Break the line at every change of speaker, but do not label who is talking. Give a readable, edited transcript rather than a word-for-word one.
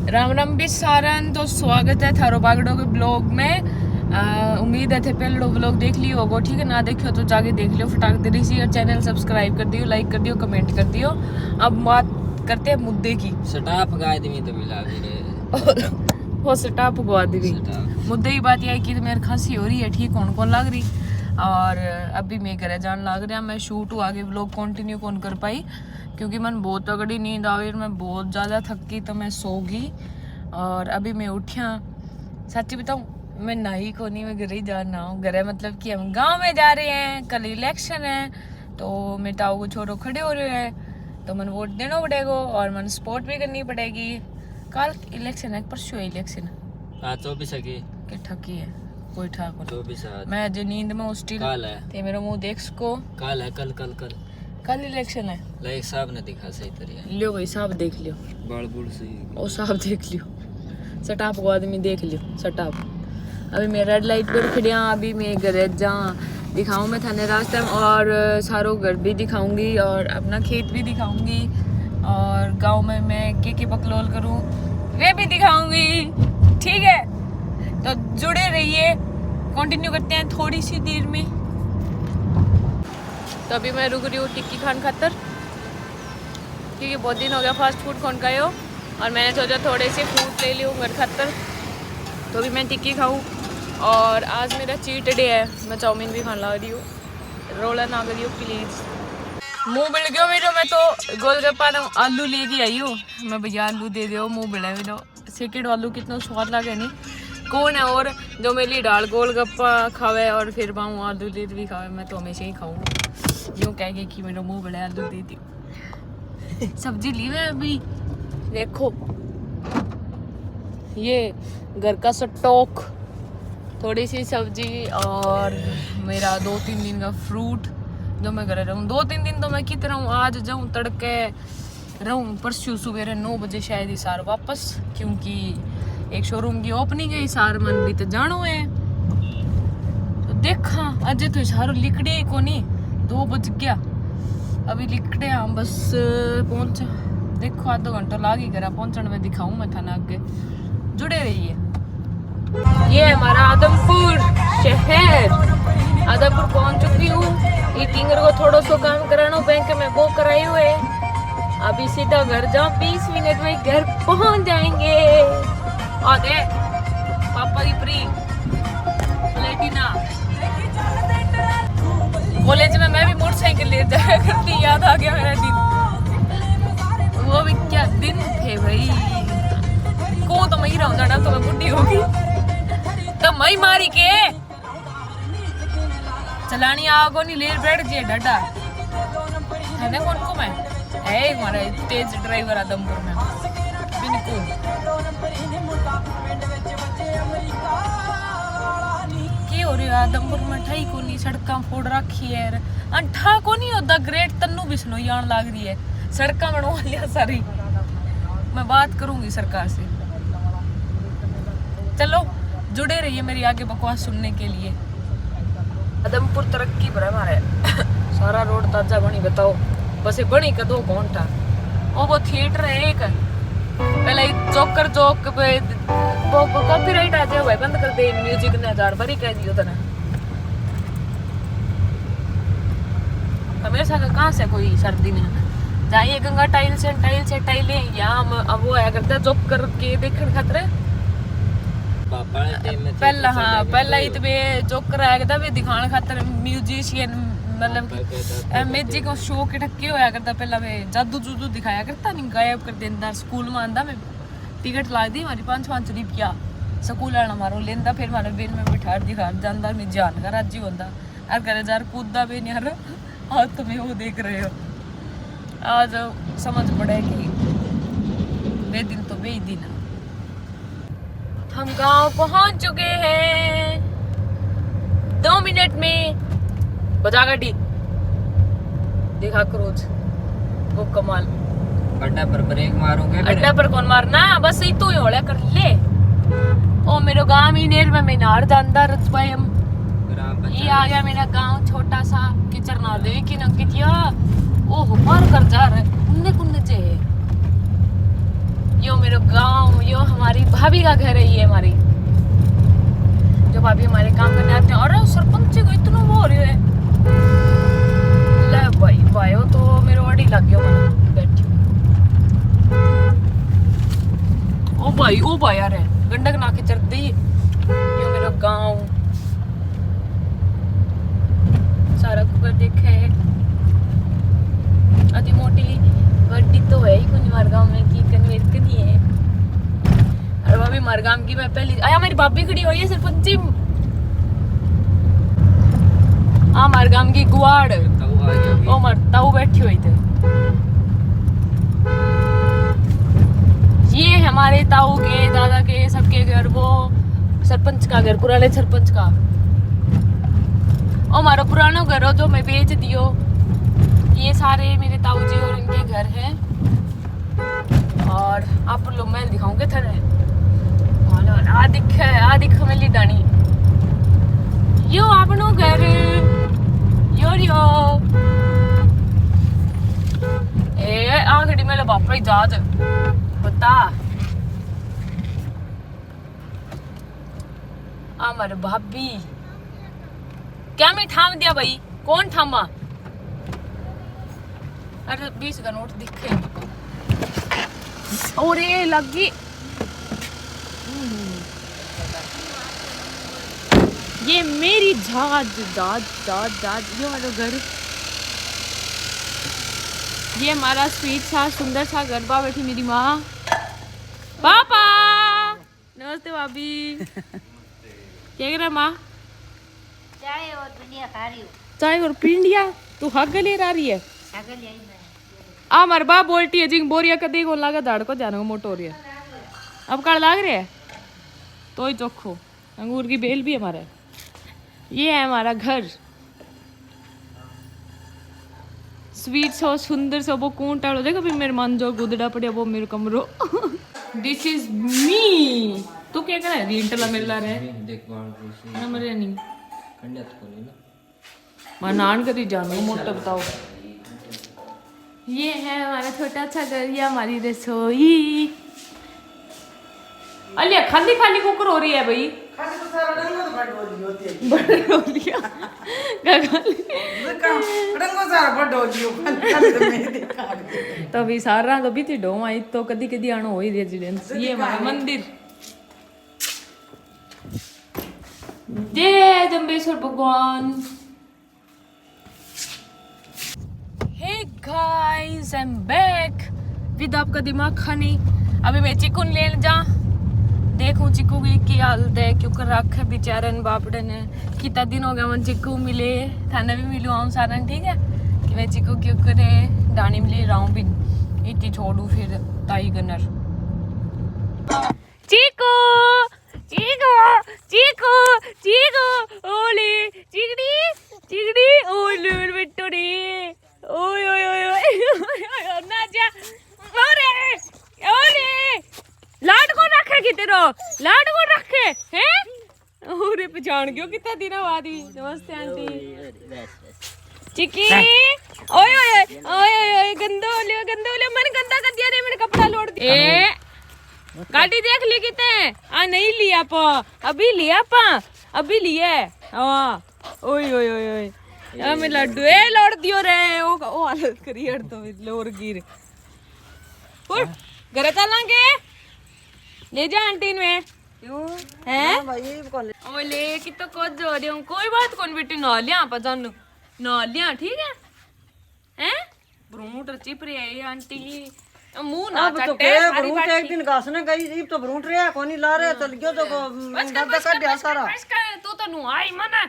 राम राम भी सारन। तो स्वागत है थारो बागड़ो के ब्लॉग में। उम्मीद है थे पहले ब्लॉग देख लियो होगो, ठीक है। ना देखियो तो जाके देख लियो फटाक दे रही सी। और चैनल सब्सक्राइब कर दियो, लाइक कर दियो, कमेंट कर दियो। अब बात करते हैं मुद्दे की।
स्टाफ गाय दी तो मिला रे
वो स्टाफ गवा दी। मुद्दे की बात यह है कि मेरी खांसी हो रही है, ठीक कौन लग रही। और अभी मैं घर जान लग रहा, मैं शूट हुआ आगे ब्लॉग कंटिन्यू कौन कर पाई क्योंकि मन बहुत तगड़ी नींद आई और मैं बहुत ज़्यादा थकी, तो मैं सो गई। और अभी मैं उठिया, सच्ची बताऊँ मैं नहाई को नहीं, मैं घर ही जाना हूँ। घर है मतलब कि हम गांव में जा रहे हैं, कल इलेक्शन है, तो मेरे ताऊ को छोरो खड़े हो रहे हैं, तो मन वोट देना पड़ेगा और मन सपोर्ट भी करनी पड़ेगी। कल इलेक्शन है, परसों इलेक्शन है,
24
के ठकी है कोई ठाक
24
मैं जो नींद में स्टिल
कल है,
ते मेरा मुंह देख सको।
कल है, कल कल कल
कल इलेक्शन है।
लाइक साहब ने दिखा सही तरीका
लियो भाई साहब देख लियो,
बड़बुड़ से
ओ साहब देख लियो, सटाप को आदमी देख लियो सटाप। अभी मैं रेड लाइट पर खड़िया, अभी मैं घर जा दिखाऊँ मैं थाने रास्ते में, और सारो घर भी दिखाऊंगी और अपना खेत भी दिखाऊंगी, और गांव में मैं के बकलोल करूँ वे भी दिखाऊंगी, ठीक है। तो जुड़े रहिए, कंटिन्यू करते हैं थोड़ी सी देर में। तो अभी मैं रुक रही हूँ टिक्की खान खातर, क्योंकि बहुत दिन हो गया फास्ट फूड कौन खाए हो, और मैंने सोचा थोड़े से फ्रूट ले लूँ घर खातर, तो अभी मैं टिक्की खाऊँ। और आज मेरा चीट डे है, मैं चाउमीन भी खाने लग रही हूँ, रोला ना करियो प्लीज़। मुँह बिल गयो मेरा, मैं तो गोलगप्पा आलू लेके आई हूँ, मैं भैया आलू दे दो, मुँह बिला मेरा। सेकेंड आलू कितना स्वाद लगे नहीं, कौन है और जो मेरे लिए डाल गोलगप्पा खावे और फिर पाऊँ आलू दे भी खावे, मैं तो हमेशा ही खाऊँ। यूँ कह के कि मेरा मुँह बड़ा आलू दे दी। सब्जी ली मैं अभी, देखो ये घर का स्टॉक, थोड़ी सी सब्जी और मेरा 2-3 दिन का फ्रूट जो मैं घर रहूँ। 2-3 दिन तो मैं कितना रहूँ, आज जाऊँ तड़के रहूँ, परसों सवेरे 9 बजे शायद ही सार वापस, क्योंकि एक शोरूम की ओपनिंग है, सार मन भी तो जानो है। तो देखा अजय तो सारो लिकड़े ही को नहीं, 2 बज गया अभी लिकड़े हम बस पहुंचा। देखो आधा घंटा लाग ही करा पहुंचने में, दिखाऊं मैं थाना आगे, जुड़े रहिए। ये हमारा आदमपुर शहर, आदमपुर पहुंच चुकी हूँ। ईटिंगर को थोड़ा सा काम कराना बैंक में, वो कराए हुए। अभी सीधा घर जाओ, 20 मिनट में घर पहुंच जाएंगे। आगे पापा की प्री प्लेटिना कॉलेज में मैं भी मोटरसाइकिल ले जाया करती, याद आ गया मेरा दिन। वो भी क्या दिन थे भाई, को तो मैं ही रहूं जाना, तो मैं बुढ़ी होगी तो मैं मारी के चलानी आगो नहीं ले बैठ जे डाटा है कौन को मैं है हमारा तेज ड्राइवर आदमपुर में बिल्कुल। की हो रही आदमपुर में ठाई को नहीं, सड़का फोड़ रखी है, अंठा को नहीं होता ग्रेट तन्नू बिस्नो यान लाग रही है, सड़का बनवा लिया सारी। मैं बात करूंगी सरकार से, चलो जुड़े रहिए मेरी आगे बकवास सुनने के लिए। आदमपुर तरक्की पर हमारे सारा रोड ताजा बनी, बताओ बस बनी कदों कौन था। वो थिएटर है एक, पहले जोकर जोक पे वो कॉपीराइट आ जाए भाई, बंद कर दे म्यूजिक ने, 1000 बारी कह दियो तने। हमेशा का कहाँ से कोई सर्दी में जाइए गंगा टाइल से टाइलें यहाँ अब वो आया करता जोक करके देखने खतरे पहला। हाँ पहला ही तो वे जोकर आया करता वे दिखाने खातर, म्यूजिशियन मतलब कि मैजिक शो के ठक्के होया करता, पहला वे जादू जूदू दिखाया करता नहीं, गायब कर देंदा। स्कूल में आंदा, मैं टिकट ला दी हमारी 5-5 रुपया, स्कूल वाला मारो लेंदा, फिर हमारे बेन में बिठा दिखा जाता, मैं जान का राजी होता और करे जार कूदा भी नहीं यार। आज तुम्हें वो देख रहे हो, आज समझ पड़ेगी वे दिन तो वे ही दिन। हम गांव पहुंच चुके हैं, 2 मिनट में बजा गाड़ी देखा क्रोज वो कमाल।
अड्डा पर ब्रेक मारोगे,
अड्डा पर कौन मारना, बस ही तू ही होड़ा कर ले। ओ मेरो गांव ही नेर में मैं नार जानदा रचवायम, ये आ गया मेरा गांव छोटा सा किचर ना दे कि न कितिया ओ मार कर जा रहा है कुन्ने कुन्ने जे यो मेरो गांव यो हमारी भाभी का घर है, ये हमारी जो भाभी हमारे काम करने आते हैं। और सरपंच जी को इतना वो हो रही है ले भाई भाई, वो तो मेरे ऑडी लग गया मैंने बैठी। ओ भाई यार गंडक ना के चढ़ दी ये मेरा गांव सारा कुकर देखे अति मोटी बड्डी तो है ही कुछ हमारे गाँव में की कन्वेट नहीं है। और भाभी हमारे गाँव की मैं पहली आया मेरी भाभी खड़ी हुई है सरपंच जी। हाँ हमारे गाँव की गुआड़ ओ मरताऊ बैठी हुई थे। ये हमारे ताऊ के दादा के सबके घर, वो सरपंच का घर, पुराने सरपंच का। और हमारा पुराना घर हो जो मैं बेच दियो। ये सारे मेरे ताऊ जी और इनके घर हैं। और आप लोग मैं दिखाऊंगे थे आ दिख मिली डानी यो आपनो घर यो ए आखड़ी मेरे बापा ही जहाज बता हमारे भाभी क्या मैं ठाम दिया भाई, कौन ठामा? अरे 20 का नोट दिखे और ये लगी। ये मेरी जहाज ये मेरा घर, ये हमारा स्वीट सा सुंदर सा गरबा बैठी मेरी माँ। पापा नमस्ते भाभी क्या कर रहा माँ?
चाय और पिंडिया खा रही हूँ।
चाय और पिंडिया तू हक ले रही है? आ हमारे बाप बोलती है जिंग बोरिया कदे को लगा दाड़ को जाने को मोटो रही है। अब काड़ लाग रहे है तो ही चोखो अंगूर की बेल भी हमारा है। ये है हमारा घर स्वीट सो सुंदर सो वो कौन टाड़ो देखो भी मेरे मन जो गुदड़ा पड़े वो मेरे कमरो। This is me. तू क्या कर रहा है? रिंटला मिल रहा है
देख बाउंड्री से
ना मरे नहीं
कंडत को नहीं ना
मैं नान करी जानो मोटा बताओ। ये है हमारा छोटा सा घर, ये हमारी रसोई। अलिया खाली खाली कुकर हो रही है भाई।
खाली तो सारा रंगो तो बड़ होली होती है।
बड़े हो लिया खाली
रंगो सारा बड़ होली हो खाली तो मैं देखा।
तो अभी सारा तो भी थी डो आई तो कदी कदी आनो हो ही रेजिडेंस। ये हमारा मंदिर जय जम्बेश्वर भगवान। Hey guys I am back with आपका दिमाग खानी। अभी मैं चिकन ले जा देखूं चिकू की क्या हालत है क्योंकि रख है बेचारन बापड़े ने कितना दिन हो गया मन चिकू मिले थाने भी मिलू हम सारन ठीक है कि मैं चिकू क्यों करे डानी मिले राहूं भी इतनी छोड़ू फिर ताई गनर चिकू चिकू चिकू चिकू ओले चिकड़ी चिकड़ी ओले बिट्टू रे ओए ओए ओए ना जा ओरे ओरे लाड को रखे की तेरो लाड को रखे हैं ओरे पहचान गयो कितना दिन बाद ही। नमस्ते आंटी चिकी ओए ओए ओए ओए गंदो ले मन गंदा कर दिया रे मेरे कपड़ा लोड दिया। ए गाड़ी देख ली कितने आ नहीं लिया पा अभी लिया पा अभी लिए हां ओए ओए ओए ओए यार मैं लड्डू ए लोड दियो रे ओ हालत करी हट तो लोर गिर और घर चलांगे ले जा आंटी में क्यों है
भाई कौन
ओले कि तो को जो रही हूं कोई बात कौन बेटी ना लिया पा जानू ना लिया ठीक है हैं ब्रूट चिप रे है आंटी मुंह ना
अब तो के ब्रूट एक दिन घासने गई इब तो ब्रूट रे कोनी ला रे चल गयो तो दादा कर दिया सारा
तू तो नु आई मना